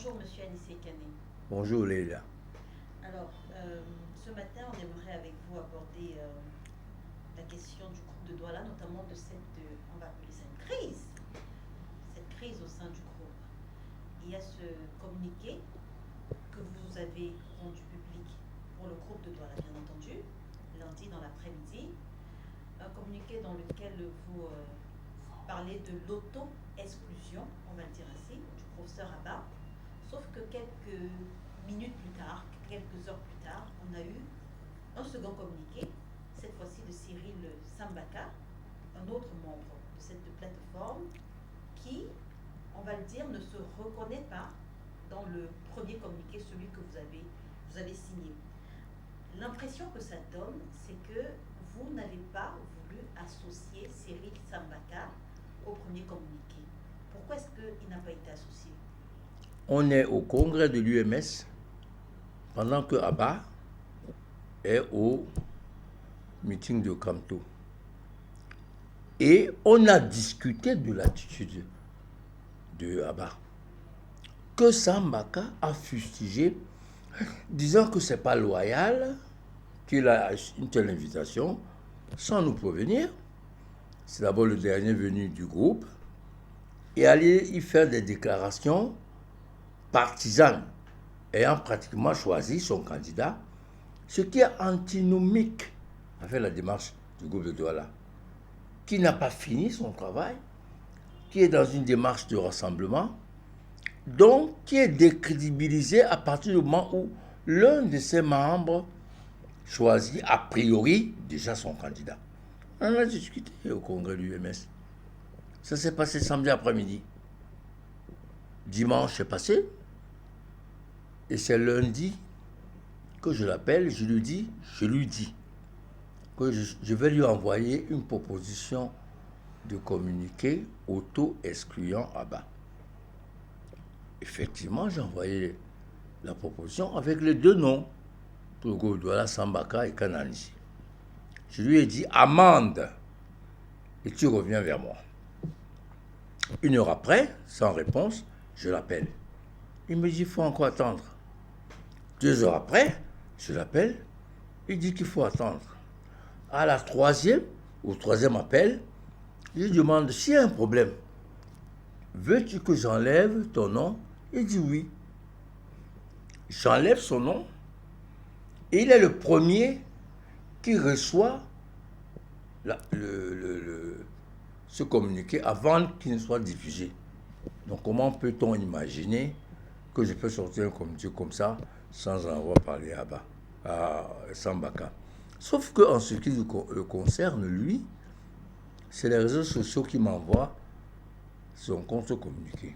Bonjour Monsieur Anissé Kané. Bonjour Leila. Alors, ce matin, on aimerait avec vous aborder la question du groupe de Douala, notamment de cette, on va appeler ça une crise, cette crise au sein du groupe. Il y a ce communiqué que vous avez rendu public pour le groupe de Douala, bien entendu, lundi dans l'après-midi. Un communiqué dans lequel vous parlez de l'auto-exclusion, on va le dire ainsi, du professeur Abba. Sauf que quelques minutes plus tard, quelques heures plus tard, on a eu un second communiqué, cette fois-ci de Cyril Sambaka, un autre membre de cette plateforme, qui, on va le dire, ne se reconnaît pas dans le premier communiqué, celui que vous avez signé. L'impression que ça donne, c'est que vous n'avez pas voulu associer Cyril Sambaka au premier communiqué. Pourquoi est-ce qu'il n'a pas été associé? On est au congrès de l'UMS pendant que Abba est au meeting de Kamto. Et on a discuté de l'attitude de Abba, que Sambaka a fustigé, disant que c'est pas loyal, qu'il a une telle invitation sans nous prévenir. C'est d'abord le dernier venu du groupe, et aller y faire des déclarations partisanes, ayant pratiquement choisi son candidat, ce qui est antinomique avec la démarche du groupe de Douala, qui n'a pas fini son travail, qui est dans une démarche de rassemblement, donc qui est décrédibilisé à partir du moment où l'un de ses membres choisit a priori déjà son candidat. On a discuté au congrès de l'UMS. Ça s'est passé samedi après-midi. Dimanche est passé. Et c'est lundi que je l'appelle, je lui dis que je vais lui envoyer une proposition de communiqué auto-excluant Abba. Effectivement, j'ai envoyé la proposition avec les deux noms, pour Douala, Sambaka et Kanani. Je lui ai dit amende et tu reviens vers moi. Une heure après, sans réponse, je l'appelle. Il me dit il faut encore attendre. 2 heures après, je l'appelle, il dit qu'il faut attendre. À la troisième appel, je lui demande s'il y a un problème. Veux-tu que j'enlève ton nom? Il dit oui. J'enlève son nom et il est le premier qui reçoit ce communiqué avant qu'il ne soit diffusé. Donc comment peut-on imaginer que je peux sortir un communiqué comme ça sans en avoir parlé à Sambaka? Sauf qu'en ce qui le concerne, lui, c'est les réseaux sociaux qui m'envoient son compte communiqué.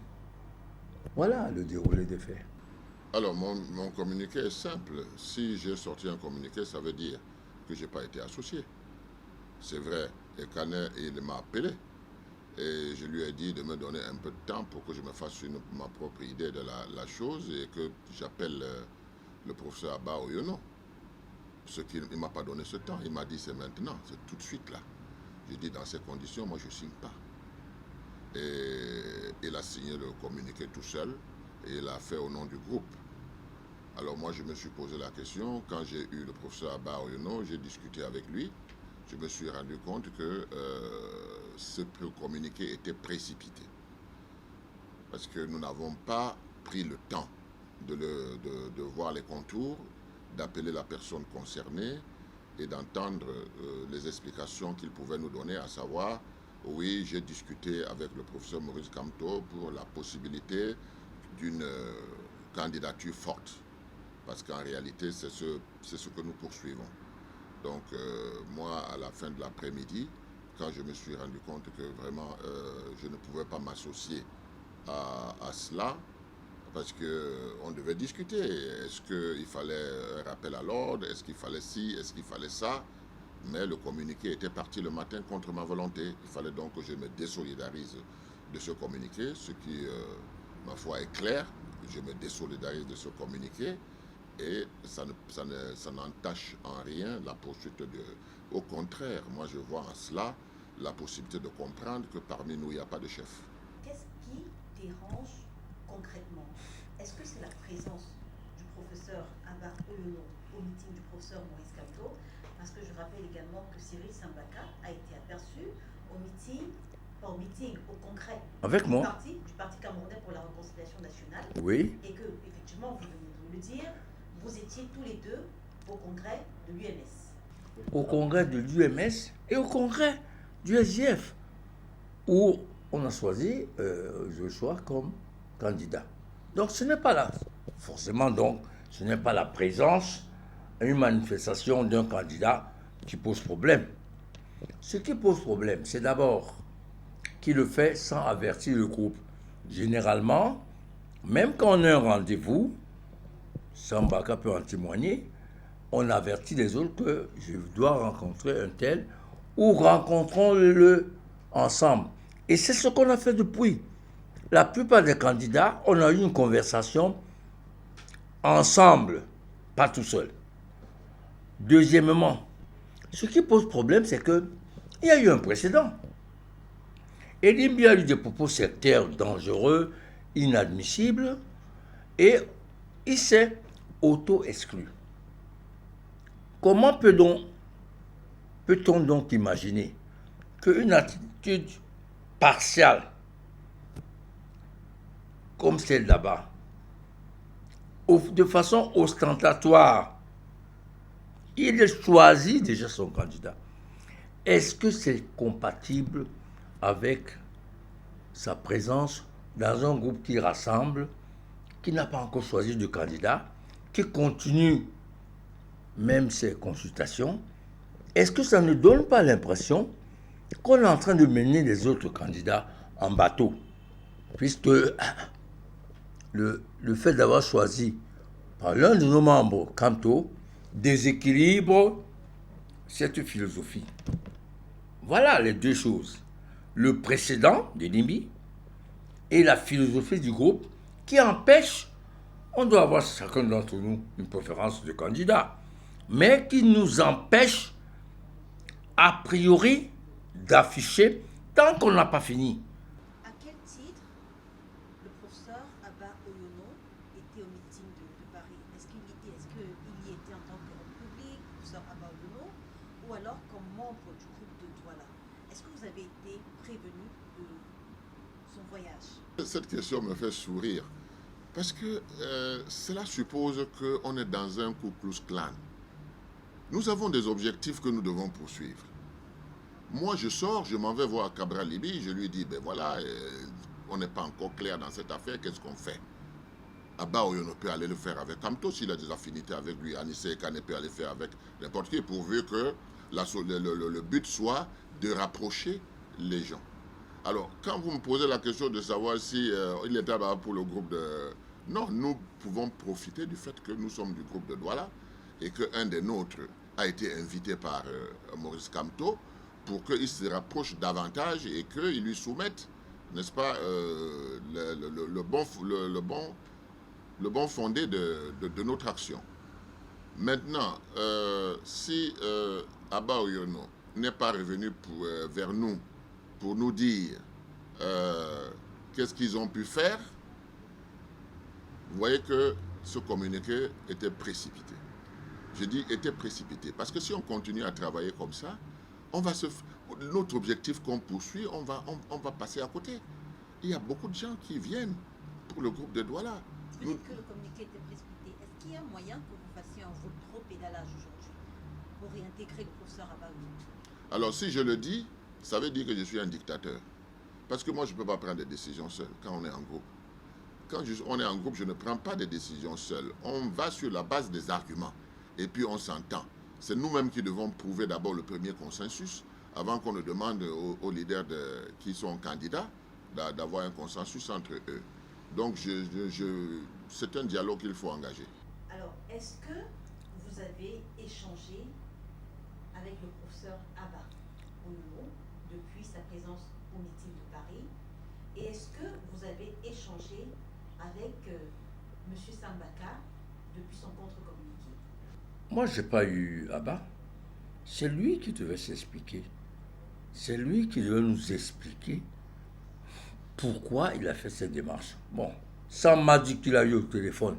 Voilà le déroulé des faits. Alors, mon communiqué est simple. Si j'ai sorti un communiqué, ça veut dire que je n'ai pas été associé. C'est vrai. Et Kané, il m'a appelé. Et je lui ai dit de me donner un peu de temps pour que je me fasse ma propre idée de la chose et que j'appelle le professeur Abba Oyono. Ce qu'il ne m'a pas donné ce temps. Il m'a dit c'est maintenant, c'est tout de suite là. J'ai dit dans ces conditions, moi je ne signe pas. Et il a signé le communiqué tout seul et il l'a fait au nom du groupe. Alors moi je me suis posé la question, quand j'ai eu le professeur Abba Oyono, j'ai discuté avec lui, je me suis rendu compte que ce communiqué était précipité. Parce que nous n'avons pas pris le temps de voir les contours, d'appeler la personne concernée et d'entendre les explications qu'il pouvait nous donner, à savoir, oui, j'ai discuté avec le professeur Maurice Kamto pour la possibilité d'une candidature forte. Parce qu'en réalité, c'est ce que nous poursuivons. Donc, moi, à la fin de l'après-midi, quand je me suis rendu compte que vraiment, je ne pouvais pas m'associer à cela, parce qu'on devait discuter. Est-ce qu'il fallait un rappel à l'ordre? Est-ce qu'il fallait ci? Est-ce qu'il fallait ça? Mais le communiqué était parti le matin contre ma volonté. Il fallait donc que je me désolidarise de ce communiqué, ce qui, ma foi, est clair. Je me désolidarise de ce communiqué et ça n'entache en rien la poursuite de... Au contraire, moi je vois en cela la possibilité de comprendre que parmi nous, il n'y a pas de chef. Qu'est-ce qui dérange concrètement? Est-ce que présence du professeur Abba Oyono au meeting du professeur Maurice Kamto, parce que je rappelle également que Cyril Sambaka a été aperçu au meeting, pas au meeting, au congrès Avec moi. Du Parti camerounais pour la réconciliation nationale. Oui. Et que, effectivement, vous venez de le dire, vous étiez tous les deux au congrès de l'UMS. Au congrès de l'UMS et au congrès du SGF, où on a choisi Joshua comme candidat. Donc ce n'est pas là. Forcément, donc, ce n'est pas la présence à une manifestation d'un candidat qui pose problème. Ce qui pose problème, c'est d'abord qu'il le fait sans avertir le groupe. Généralement, même quand on a un rendez-vous, Sambaka peut en témoigner, on avertit les autres que je dois rencontrer un tel ou rencontrons-le ensemble. Et c'est ce qu'on a fait depuis. La plupart des candidats, on a eu une conversation ensemble, pas tout seul. Deuxièmement, ce qui pose problème, c'est qu'il y a eu un précédent. Elimbi a eu des propos sectaires dangereux, inadmissibles, et il s'est auto-exclu. Comment peut-on donc imaginer qu'une attitude partiale, comme celle là-bas, de façon ostentatoire, il a choisi déjà son candidat. Est-ce que c'est compatible avec sa présence dans un groupe qui rassemble, qui n'a pas encore choisi de candidat, qui continue même ses consultations? Est-ce que ça ne donne pas l'impression qu'on est en train de mener les autres candidats en bateau? Puisque le fait d'avoir choisi par l'un de nos membres, Kamto, déséquilibre cette philosophie. Voilà les deux choses. Le précédent de Nimbi et la philosophie du groupe qui empêche, on doit avoir chacun d'entre nous une préférence de candidat, mais qui nous empêche a priori d'afficher tant qu'on n'a pas fini. À quel titre le professeur Abba Oyono était au meeting de Paris? Est-ce qu'il y était en tant qu'homme public, professeur Abba Oyono, ou alors comme membre du groupe de Douala? Est-ce que vous avez été prévenu de son voyage? Cette question me fait sourire parce que cela suppose qu'on est dans un Ku Klux Klan. Nous avons des objectifs que nous devons poursuivre. Moi, je sors, je m'en vais voir Cabral Libi, je lui dis, ben voilà, on n'est pas encore clair dans cette affaire, qu'est-ce qu'on fait? Abba Oyono peut aller le faire avec Kamto s'il a des affinités avec lui. Anissé Kane peut aller le faire avec n'importe qui, pourvu que le but soit de rapprocher les gens. Alors, quand vous me posez la question de savoir si il était là pour le groupe de... Non, nous pouvons profiter du fait que nous sommes du groupe de Douala et qu'un des nôtres a été invité par Maurice Kamto pour qu'il se rapproche davantage et qu'il lui soumette, n'est-ce pas, le bon fondé de notre action. Maintenant, si Abba Oyono n'est pas revenu vers nous pour nous dire qu'est-ce qu'ils ont pu faire, vous voyez que ce communiqué était précipité. Je dis était précipité parce que si on continue à travailler comme ça, notre objectif qu'on poursuit, on va passer à côté. Il y a beaucoup de gens qui viennent pour le groupe de Douala. Vous dites que le communiqué était précipité. Est-ce qu'il y a moyen que vous fassiez un rétropédalage aujourd'hui pour réintégrer le professeur Abba Oyono? Alors si je le dis, ça veut dire que je suis un dictateur. Parce que moi, je ne peux pas prendre des décisions seul quand on est en groupe. Quand on est en groupe, je ne prends pas des décisions seul. On va sur la base des arguments. Et puis on s'entend. C'est nous-mêmes qui devons prouver d'abord le premier consensus avant qu'on ne demande aux leaders qui sont candidats d'avoir un consensus entre eux. Donc c'est un dialogue qu'il faut engager. Alors, est-ce que vous avez échangé avec le professeur Abba Oyono depuis sa présence au meeting de Paris? Et est-ce que vous avez échangé avec M. Sambaka depuis son contre-communiqué? Moi, je n'ai pas eu Abba. C'est lui qui devait s'expliquer. C'est lui qui devait nous expliquer pourquoi il a fait cette démarche. Bon, ça m'a dit qu'il a eu au téléphone.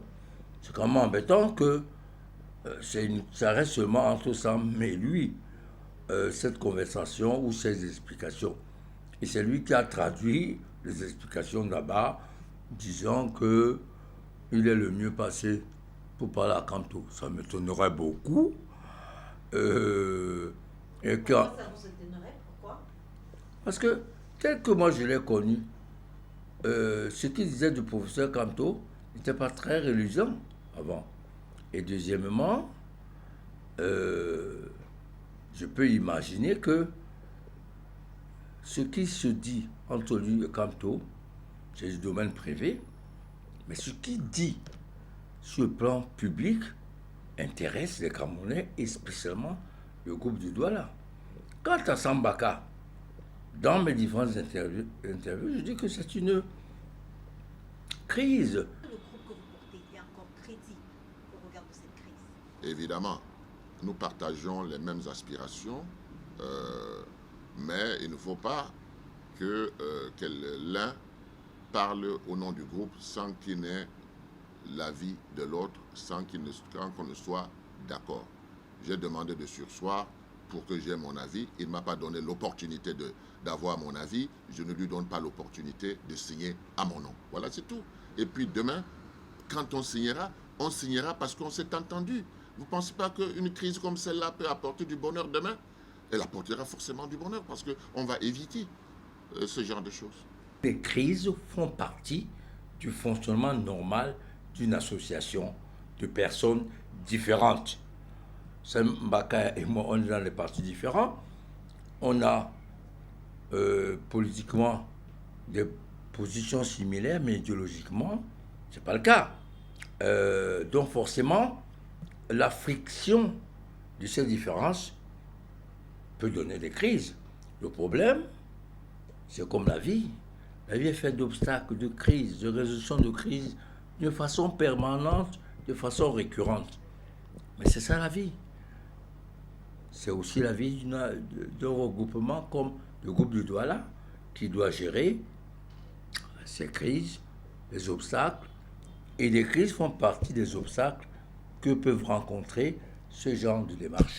C'est quand même embêtant que ça reste seulement entre Sam et lui, cette conversation ou ces explications. Et c'est lui qui a traduit les explications d'Abba, disant que il est le mieux passé pour parler à Kanto. Ça m'étonnerait beaucoup. Et Pourquoi ça vous étonnerait? Pourquoi? parce que, tel que moi je l'ai connu, ce qu'il disait du professeur Kanto n'était pas très reluisant avant. Et deuxièmement, je peux imaginer que ce qui se dit entre lui et Kanto, c'est du domaine privé, mais ce qu'il dit sur le plan public intéresse les Camerounais et spécialement le groupe du Douala. Quant à Sambaka, dans mes différentes interviews, je dis que c'est une crise. Le groupe que vous portez est encore crédible au regard de cette crise? Évidemment, nous partageons les mêmes aspirations, mais il ne faut pas que l'un parle au nom du groupe sans qu'il n'ait l'avis de l'autre, sans qu'on ne soit d'accord. J'ai demandé de surseoir pour que j'aie mon avis. Il ne m'a pas donné l'opportunité d'avoir mon avis. Je ne lui donne pas l'opportunité de signer à mon nom. Voilà, c'est tout. Et puis demain, quand on signera parce qu'on s'est entendu. Vous ne pensez pas qu'une crise comme celle-là peut apporter du bonheur demain? Elle apportera forcément du bonheur parce qu'on va éviter ce genre de choses. Les crises font partie du fonctionnement normal d'une association de personnes différentes. Sambaka et moi, on est dans des partis différents. On a politiquement des positions similaires, mais idéologiquement, ce n'est pas le cas. Donc forcément, la friction de ces différences peut donner des crises. Le problème, c'est comme la vie. La vie est faite d'obstacles, de crises, de résolution de crises, de façon permanente, de façon récurrente. Mais c'est ça la vie. C'est aussi la vie d'un regroupement comme le groupe du Douala, qui doit gérer ces crises, les obstacles. Et les crises font partie des obstacles que peuvent rencontrer ce genre de démarche.